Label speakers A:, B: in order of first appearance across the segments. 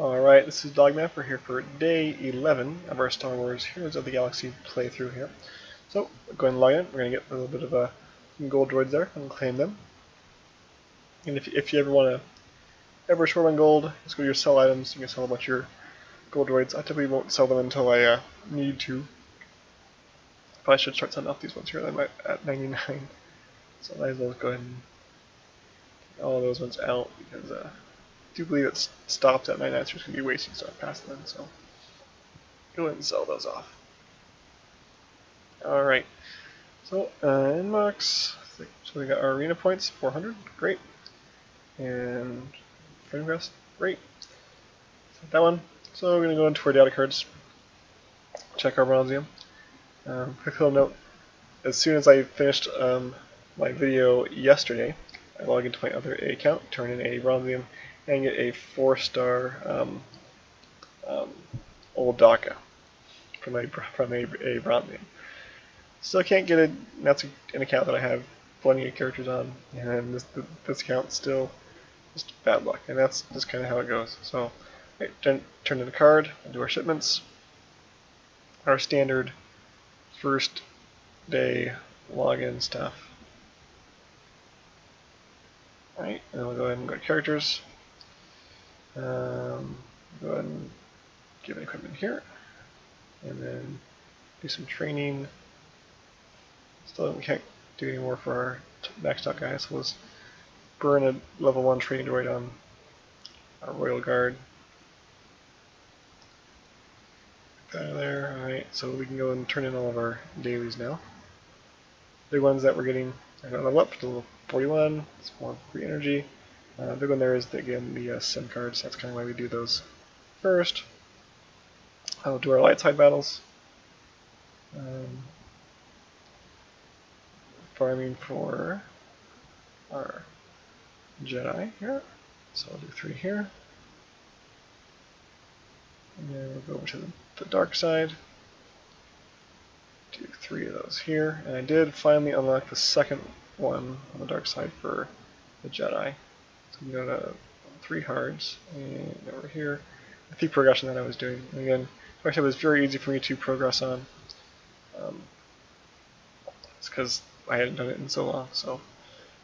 A: Alright, this is Dogmath. We're here for day 11 of our Star Wars Heroes of the Galaxy playthrough here. So, go ahead and log in. We're going to get a little bit of some gold droids there and claim them. And if you ever want to ever short on gold, just go to your sell items. You can sell a bunch of your gold droids. I typically won't sell them until I need to. Probably should start selling off these ones here. I'm at 99. So I might as well go ahead and get all those ones out because I do believe it stopped at 99, so it's going to be wasting stuff past then. So go ahead and sell those off. Alright, so inbox. So we got our arena points, 400, great. And frame quest, great. That one. So we're going to go into our data cards, check our bronzium. Quick little note, as soon as I finished my video yesterday, I log into my other A account, turn in a bronzium, and get a 4-star old DACA from a bronzium. Still can't get it. That's an account that I have plenty of characters on, and this account's still just bad luck, and that's just kind of how it goes. So, right, turn in the card, do our shipments, our standard first day login stuff. Alright, and then we'll go ahead and go to characters. Go ahead and give an equipment here, and then do some training. Still, we can't do any more for our maxed out guys, so let's burn a level 1 training droid on our Royal Guard. Get out of there. Alright, so we can go and turn in all of our dailies now. Big ones that we're getting are going to level up to level 41. It's more free energy. Big one there is, again, the sim cards. That's kind of why we do those first. I'll do our light side battles. Farming for our Jedi here. So I'll do 3 here. And then we'll go over to the dark side. Do 3 of those here. And I did finally unlock the second one on the dark side for the Jedi. So we can go to 3 hards and over here. The 3 progression that I was doing. And again, actually it was very easy for me to progress on. It's because I hadn't done it in so long. So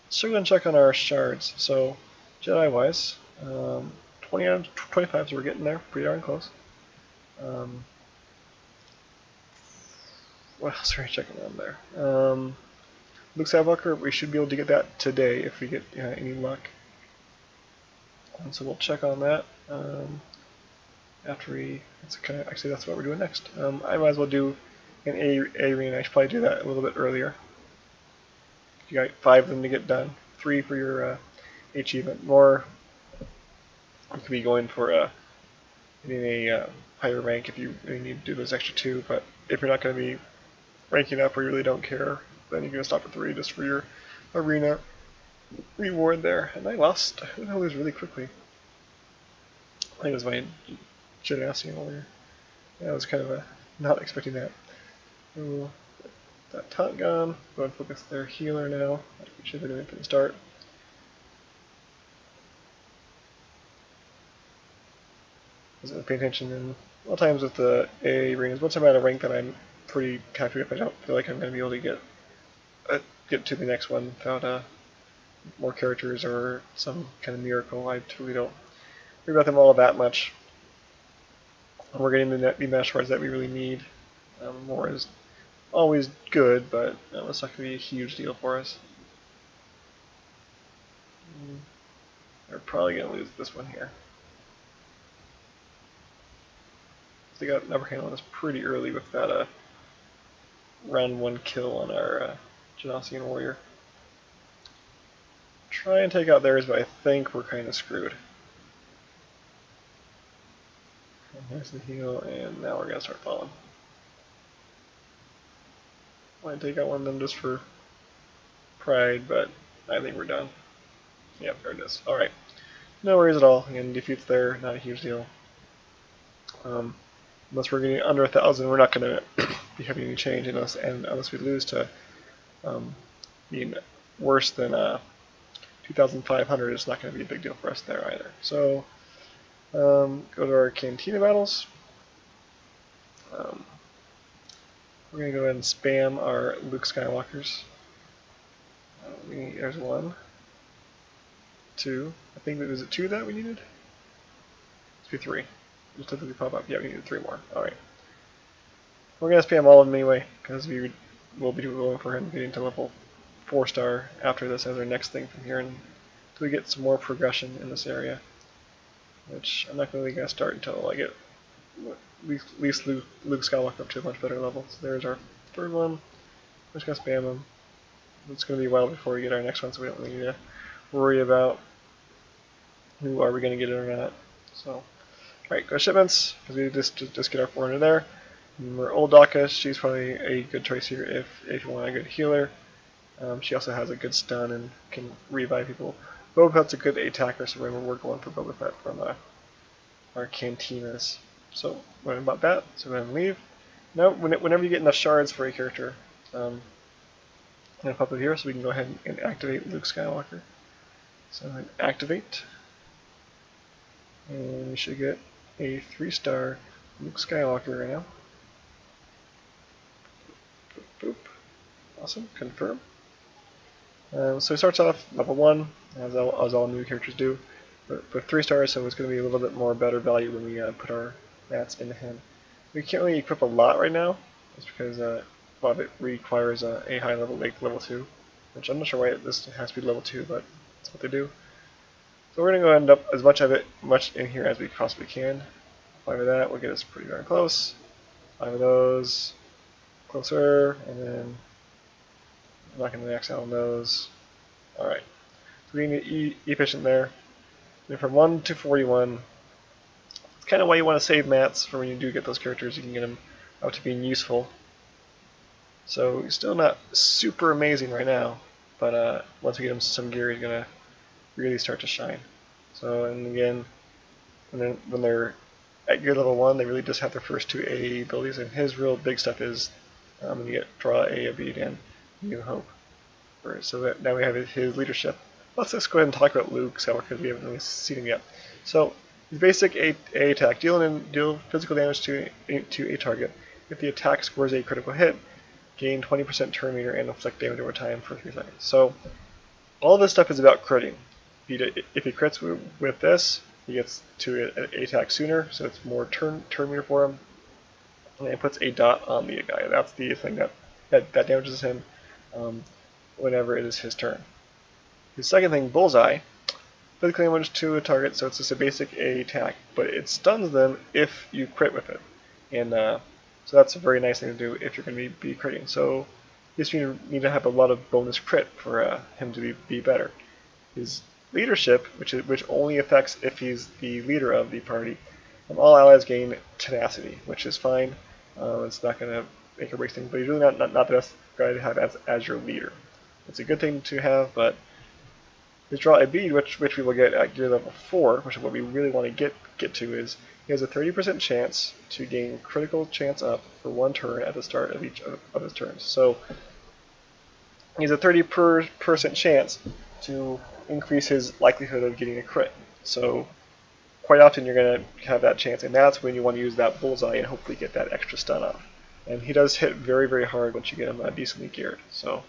A: let's go and check on our shards. So Jedi wise, 20 out of 25, so we're getting there, pretty darn close. What else are we checking on there? Luke Skywalker, we should be able to get that today if we get any luck. And so we'll check on that after we. Actually, that's what we're doing next. I might as well do an A arena. I should probably do that a little bit earlier. You got 5 of them to get done. 3 for your achievement. More, you could be going for getting a higher rank if you really need to do those extra 2. But if you're not going to be ranking up or you really don't care, then you can stop at 3 just for your arena reward there. And I lost. I think I lose really quickly. I think it was my generosity earlier. Yeah, I was kind of not expecting that. Ooh, that taunt gun. Go and focus their healer now. We should have been doing it from the start. Wasn't paying attention. And a lot of times with the A arenas, once I'm at a rank that I'm pretty happy with, I don't feel like I'm going to be able to get to the next one without more characters or some kind of miracle. I truly don't worry about them all that much. We're getting the mash shards that we really need. More is always good, but it's not going to be a huge deal for us. They're probably going to lose this one here. They got an upper hand on us pretty early with that round 1 kill on our Genosian warrior. Try and take out theirs, but I think we're kind of screwed. And there's the heal, and now we're going to start falling. Might take out one of them just for pride, but I think we're done. Yep, there it is. Alright. No worries at all. Again, defeats there, not a huge deal. Unless we're getting under 1,000, we're not going to be having any change unless we lose to being worse than 2,500. It's not going to be a big deal for us there either. So Go to our Cantina battles. We're going to go ahead and spam our Luke Skywalkers. There's 1, 2. I think that was it 2 that we needed? Let's be 3. Just typically pop up. Yeah, we needed 3 more. Alright. We're going to spam all of them anyway, because we will be going for him getting to level 4-star after this as our next thing from here until we get some more progression in this area. Which I'm not really going to start until I get at least Luke Skywalker up to a much better level. So there's our 3rd one. We're just going to spam him. It's going to be a while before we get our next one, so we don't really need to worry about who are we going to get it or not. So, alright, go to shipments, because we just get our 400 there. Remember, old Daka, she's probably a good choice here if you want a good healer. She also has a good stun and can revive people. Boba Fett's a good attacker, so remember we're going for Boba Fett from our cantinas. So, what about that? So go ahead and leave. Now, whenever you get enough shards for a character, I'm going to pop it here so we can go ahead and activate Luke Skywalker. So I'm going to activate. And we should get a 3-star Luke Skywalker right now. Boop, boop. Awesome. Confirm. So he starts off level 1, as all new characters do, with 3 stars, so it's going to be a little bit more better value when we put our mats into him. We can't really equip a lot right now, just because a lot of it requires a high level, like level 2, which I'm not sure why this has to be level 2, but that's what they do. So we're going to go end up as much in here as we possibly can. 5 of that will get us pretty darn close. 5 of those, closer, and then I'm not going to max out on those. Alright, so we need to be efficient there. And from 1 to 41, it's kind of why you want to save mats for when you do get those characters. You can get them out to being useful. So he's still not super amazing right now, but once we get him some gear, he's going to really start to shine. So, and again, when they're at gear level 1, they really just have their first 2 AA abilities, and his real big stuff is when you get draw a bead and New Hope. So that now we have his leadership. Let's just go ahead and talk about Luke Skywalker because we haven't really seen him yet. So his basic A attack, deal physical damage to a target. If the attack scores a critical hit, gain 20% turn meter and inflict damage over time for 3 seconds. So all this stuff is about critting. If he crits with this, he gets to an attack sooner, so it's more turn meter for him, and it puts a dot on the guy. That's the thing that damages him whenever it is his turn. His second thing, Bullseye, physically damage to a target, so it's just a basic A attack, but it stuns them if you crit with it, and so that's a very nice thing to do if you're going to be critting. So you need to have a lot of bonus crit for him to be better. His leadership, which only affects if he's the leader of the party, all allies gain tenacity, which is fine. It's not going to make or break things, but he's really not the best guy to have as your leader. It's a good thing to have, but his draw a bead, which we will get at gear level 4, which is what we really want to get to, is he has a 30% chance to gain critical chance up for 1 turn at the start of each of his turns. So he has a 30% chance to increase his likelihood of getting a crit. So quite often you're going to have that chance, and that's when you want to use that bullseye and hopefully get that extra stun off. And he does hit very, very hard once you get him decently geared. So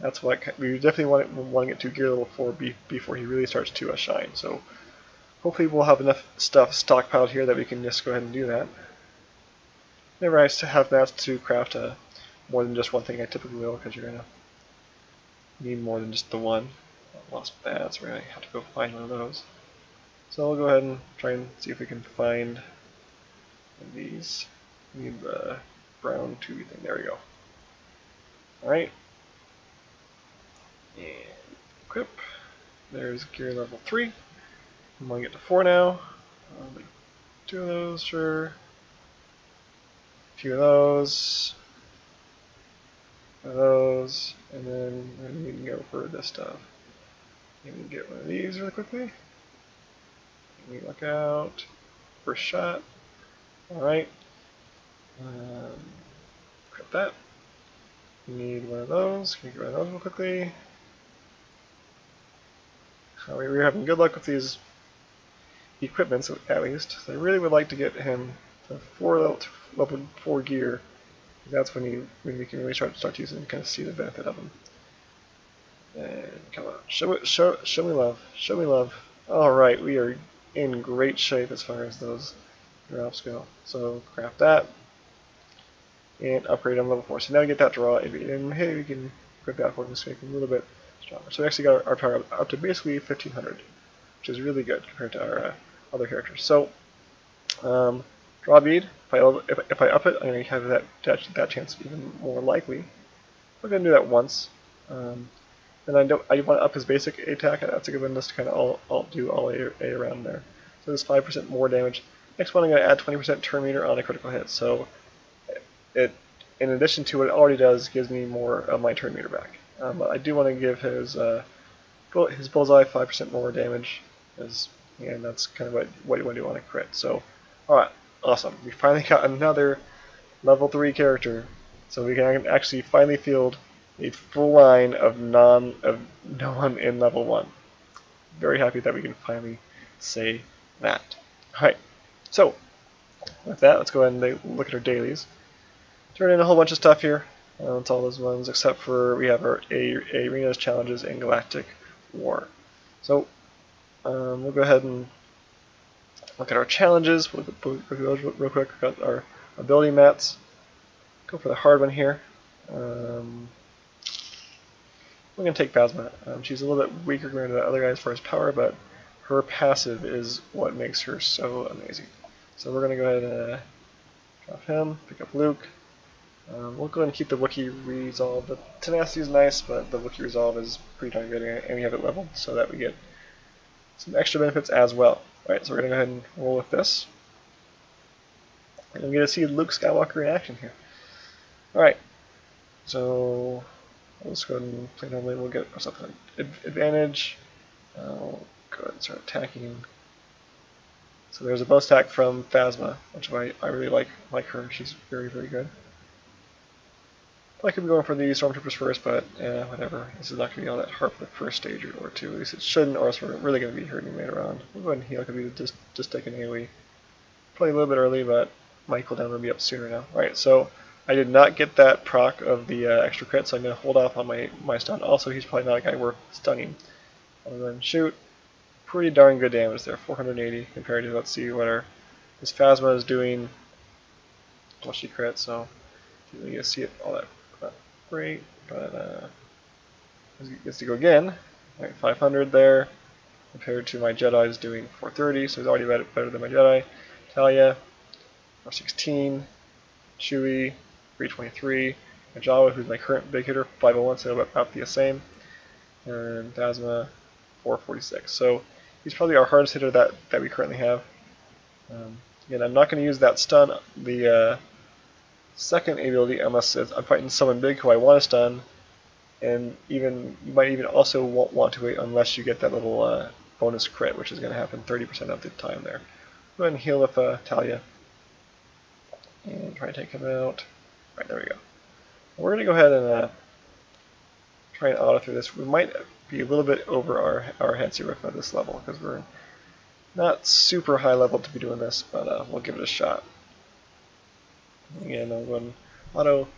A: that's what we definitely want to get to gear level 4 before he really starts to shine. So hopefully we'll have enough stuff stockpiled here that we can just go ahead and do that. Never nice to have mats to craft more than just one thing. I typically will, because you're going to need more than just the one. I lost that, so we're going to have to go find one of those. So I'll go ahead and try and see if we can find one of these. We need the brown tubey thing. There we go. Alright. And equip. There's gear level 3. I'm going to get to 4 now. 2 of those, sure. A few of those. One of those. And then we can go for this stuff. Let me get one of these really quickly. Let me look out. First shot. Alright. Equip that. We need one of those. Can we get one of those real quickly? We're having good luck with these equipment, so at least. So I really would like to get him to level 4 gear. That's when we can really start using him and kind of see the benefit of him. And come on, show me love, show me love. All right, we are in great shape as far as those drops go. So craft that and upgrade on level 4. So now we get that draw, and hey, we can equip that for this, make him a little bit stronger. So we actually got our power up to basically 1500, which is really good compared to our other characters. So draw bead. If I up it, I'm going to have that chance even more likely. We're going to do that once. And I want to up his basic attack. That's a good one just to kind of do all A around there. So this 5% more damage. Next one, I'm going to add 20% turn meter on a critical hit. So it, in addition to what it already does, gives me more of my turn meter back. But I do want to give his bullseye 5% more damage, and that's kind of what you want to do on a crit. So, all right, awesome. We finally got another level 3 character, so we can actually finally field a full line of no one in level 1. Very happy that we can finally say that. Alright, so with that, let's go ahead and look at our dailies. Turn in a whole bunch of stuff here. It's all those ones except for we have our arenas, challenges, and galactic war. So we'll go ahead and look at our challenges. We'll go through those real quick. We've got our ability mats. Go for the hard one here. We're going to take Phasma. She's a little bit weaker compared to the other guy as far as power, but her passive is what makes her so amazing. So we're going to go ahead and drop him, pick up Luke. We'll go ahead and keep the Wookiee Resolve. The Tenacity is nice, but the Wookiee Resolve is pretty darn good, and we have it leveled so that we get some extra benefits as well. Alright, so we're going to go ahead and roll with this. And we're going to see Luke Skywalker in action here. Alright, so let's go ahead and play normally. We'll get ourselves an advantage. We'll go ahead and start attacking. So there's a bonus attack from Phasma, which I really like her. She's very, very good. I could be going for the Stormtroopers first, but whatever. This is not going to be all that hard for the first stage or two. At least it shouldn't, or else we're really going to be hurting later on. We'll go ahead and heal. Could be just take an AoE. Probably a little bit early, but my cooldown will be up sooner now. Alright, so I did not get that proc of the extra crit, so I'm going to hold off on my stun. Also, he's probably not a guy worth stunning. I'll go ahead and shoot. Pretty darn good damage there, 480 compared to, let's see what this Phasma is doing. Well, she crit, so you don't get to see it all that great, but gets to go again. Right, 500 there, compared to my Jedi's doing 430, so he's already better than my Jedi. Talia, 416. Chewie, 323. And Jawa, who's my current big hitter, 501, so about the same. And Phasma, 446. So he's probably our hardest hitter that we currently have. Again, I'm not going to use that stun, the second ability, unless I'm fighting someone big who I want to stun, and you might even also want to wait unless you get that little bonus crit, which is going to happen 30% of the time there. Go ahead and heal with Talia, and try to take him out. Right, there we go. We're going to go ahead and try and auto through this. We might be a little bit over our heads here with this level, because we're not super high level to be doing this, but we'll give it a shot. Again, I'm going auto.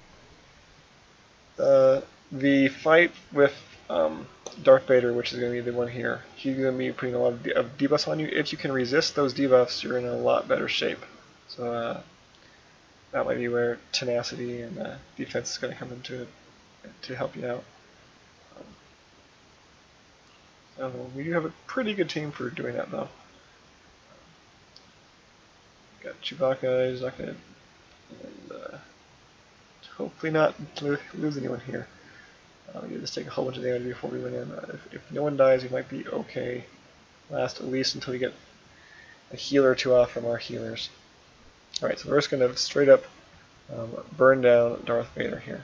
A: The fight with Darth Vader, which is going to be the one here, he's going to be putting a lot of debuffs on you. If you can resist those debuffs, you're in a lot better shape. So that might be where tenacity and defense is going to come into to help you out. So we do have a pretty good team for doing that, though. Got Chewbacca. He's not going to. And hopefully not lose anyone here. We just take a whole bunch of damage before we went in. If no one dies, we might be okay. Last at least until we get a healer or two off from our healers. Alright, so we're just going to straight up burn down Darth Vader here.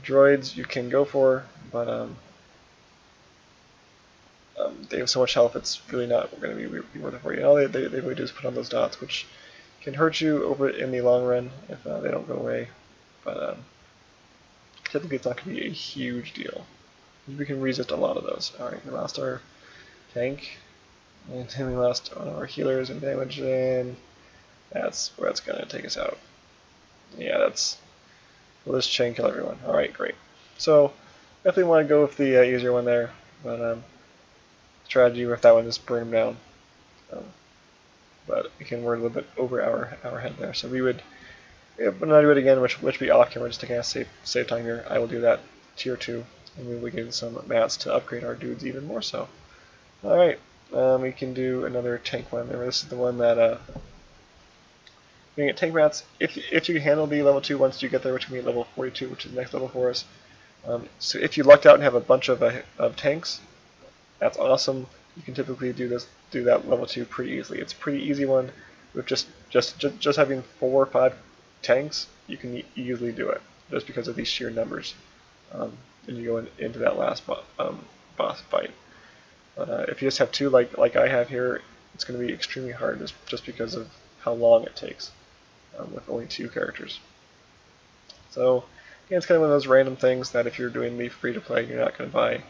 A: Droids you can go for, but they have so much health it's really not going to be worth it for you. All they really do is put on those dots, which can hurt you over in the long run if they don't go away, but typically it's not going to be a huge deal. We can resist a lot of those. Alright, we lost our tank. And then we lost one of our healers and damage, and that's where it's going to take us out. Yeah, we'll just chain kill everyone. Alright, great. So, definitely want to go with the easier one there, but strategy with that one is burn them down. But again, we're a little bit over our head there, so we would, when I do it again, which would be off camera, just to kind of save time here, I will do that tier 2, and we will get some mats to upgrade our dudes even more so. Alright, we can do another tank one. Remember, this is the one that you can get tank mats if you can handle the level 2 once you get there, which can be level 42, which is the next level for us. So if you lucked out and have a bunch of tanks, that's awesome. You can typically do that level 2 pretty easily. It's a pretty easy one with just having 4 or 5 tanks. You can easily do it just because of these sheer numbers. And you go into that last boss fight. But if you just have 2 like I have here, it's going to be extremely hard just because of how long it takes with only 2 characters. So yeah, it's kind of one of those random things that if you're doing the free-to-play, you're not going to buy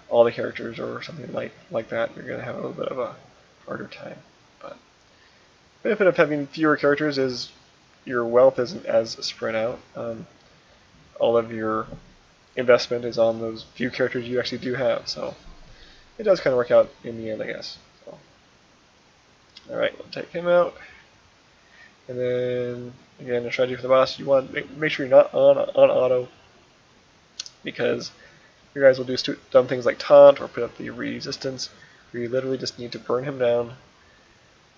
A: all the characters or something like that. You're going to have a little bit of a harder time. But the benefit of having fewer characters is your wealth isn't as spread out. All of your investment is on those few characters you actually do have. So it does kind of work out in the end, I guess. So, alright, we'll take him out. And then, again, the strategy for the boss, you want to make sure you're not on auto, because you guys will do dumb things like taunt or put up the resistance, where you literally just need to burn him down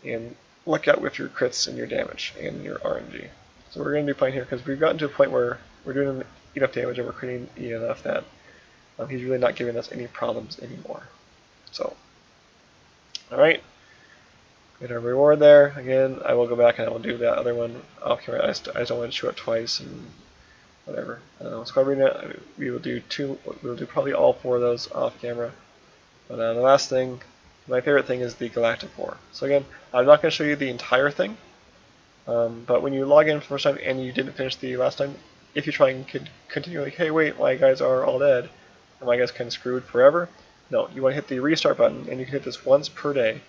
A: and look out with your crits and your damage and your RNG. So we're going to do fine here, because we've gotten to a point where we're doing enough damage and we're critting enough that he's really not giving us any problems anymore. So, alright. Get our reward there. Again, I will go back and I will do that other one off camera. I just don't want to show it twice and whatever. Squad Arena, we will do probably all 4 of those off camera. But the last thing, my favorite thing, is the Galactic War. So again, I'm not going to show you the entire thing, but when you log in for the first time and you didn't finish the last time, if you try and continue like, hey wait, my guys are all dead, and my guys kind of screwed forever, no, you want to hit the restart button, and you can hit this once per day.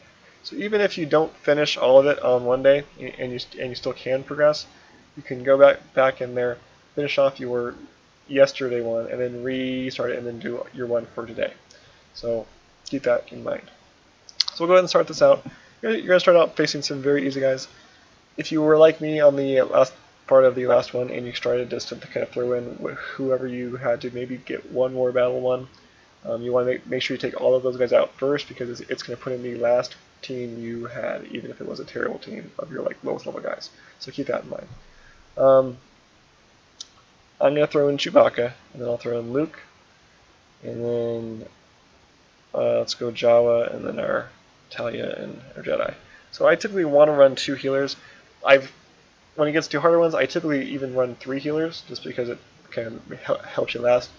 A: So even if you don't finish all of it on one day, and you still can progress, you can go back in there, finish off your yesterday one, and then restart it, and then do your one for today. So keep that in mind. So we'll go ahead and start this out. You're going to start out facing some very easy guys. If you were like me on the last part of the last one, and you started just to kind of throw in whoever you had to maybe get one more battle one, you want to make sure you take all of those guys out first, because it's going to put in the last team you had, even if it was a terrible team of your lowest level guys. So keep that in mind. I'm going to throw in Chewbacca, and then I'll throw in Luke, and then let's go Jawa, and then our Talia and our Jedi. So I typically want to run 2 healers. When it gets to harder ones, I typically even run 3 healers, just because it kind of helps you last.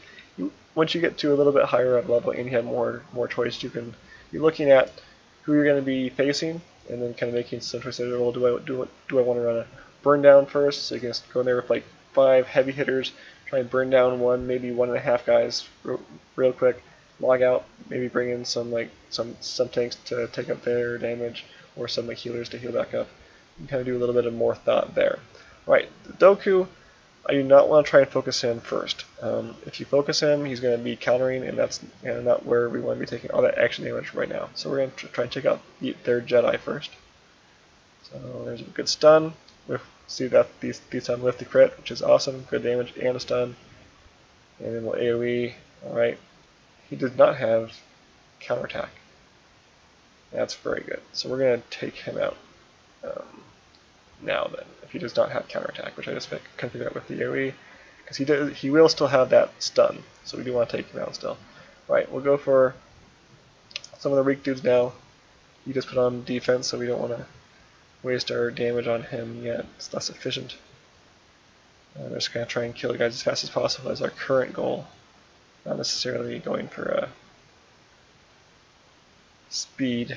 A: Once you get to a little bit higher up level and you have more choice, you can be looking at who you're going to be facing, and then kind of making some choices. Well, do I want to run a burn down first? So you can just go in there with like 5 heavy hitters, try and burn down 1, maybe 1.5 guys real quick, log out, maybe bring in some tanks to take up their damage, or some healers to heal back up. You can kind of do a little bit of more thought there. Right, the Dooku, I do not want to try and focus him first. If you focus him, he's going to be countering, and that's not where we want to be taking all that action damage right now. So we're going to try and check out their Jedi first. So there's a good stun. See that these time lift the crit, which is awesome. Good damage and a stun. And then we'll AoE. Alright. He does not have counterattack. That's very good. So we're going to take him out now then, if he does not have counterattack, which I just configured out with the AoE, because he will still have that stun, so we do want to take him out still. Right, we'll go for some of the weak dudes now. He just put on defense, so we don't want to waste our damage on him yet. It's less efficient. We're just going to try and kill the guys as fast as possible as our current goal, not necessarily going for a speed.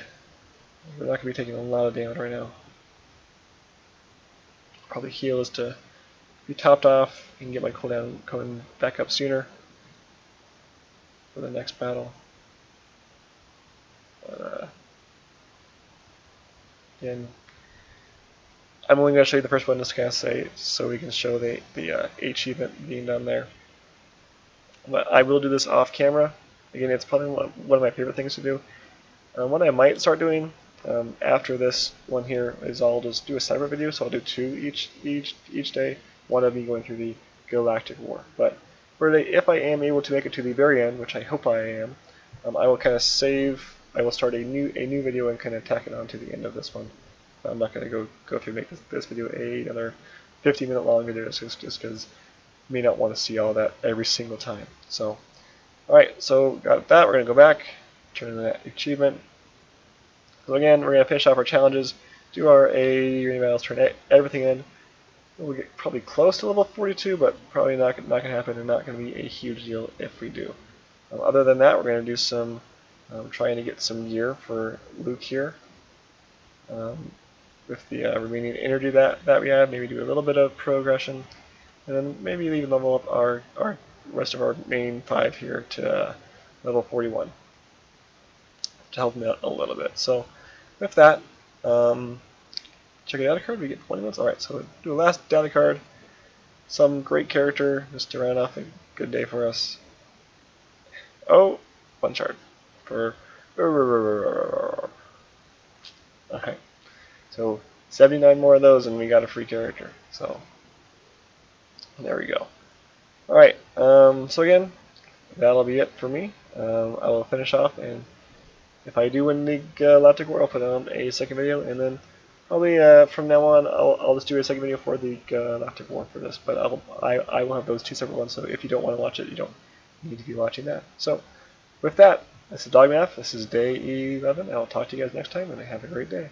A: We're not going to be taking a lot of damage right now. Probably heal is to be topped off and get my cooldown going back up sooner for the next battle. But, And I'm only going to show you the first one just to kind of say, so we can show the achievement being done there. But I will do this off camera. Again, it's probably one of my favorite things to do. What I might start doing after this one here is I'll just do a separate video, so I'll do 2 each day, one of me going through the Galactic War. But for today, if I am able to make it to the very end, which I hope I am, I will kind of save. I will start a new video and kind of tack it on to the end of this one. I'm not going to go through and make this video another 50-minute long video just because you may not want to see all that every single time. So, alright, so got that. We're going to go back, turn in that achievement. So again, we're going to finish off our challenges, do our A emails, turn everything in. We'll get probably close to level 42, but probably not going to happen and not going to be a huge deal if we do. Other than that, we're going to do some trying to get some gear for Luke here. With the remaining energy that we have, maybe do a little bit of progression, and then maybe even level up our rest of our main 5 here to level 41 to help them out a little bit. So with that, check a data card, we get 20 minutes. Alright, so we'll do a last data card, some great character, just to round off a good day for us. Oh, 1 shard for okay. So 79 more of those and we got a free character. So there we go. Alright, so again, that'll be it for me. I will finish off, and if I do win the Galactic War, I'll put on a second video, and then probably from now on I'll just do a second video for the Galactic War for this, but I will have those 2 separate ones, so if you don't want to watch it, you don't need to be watching that. So with that, this is Dogmath, this is day 11, and I'll talk to you guys next time, and have a great day.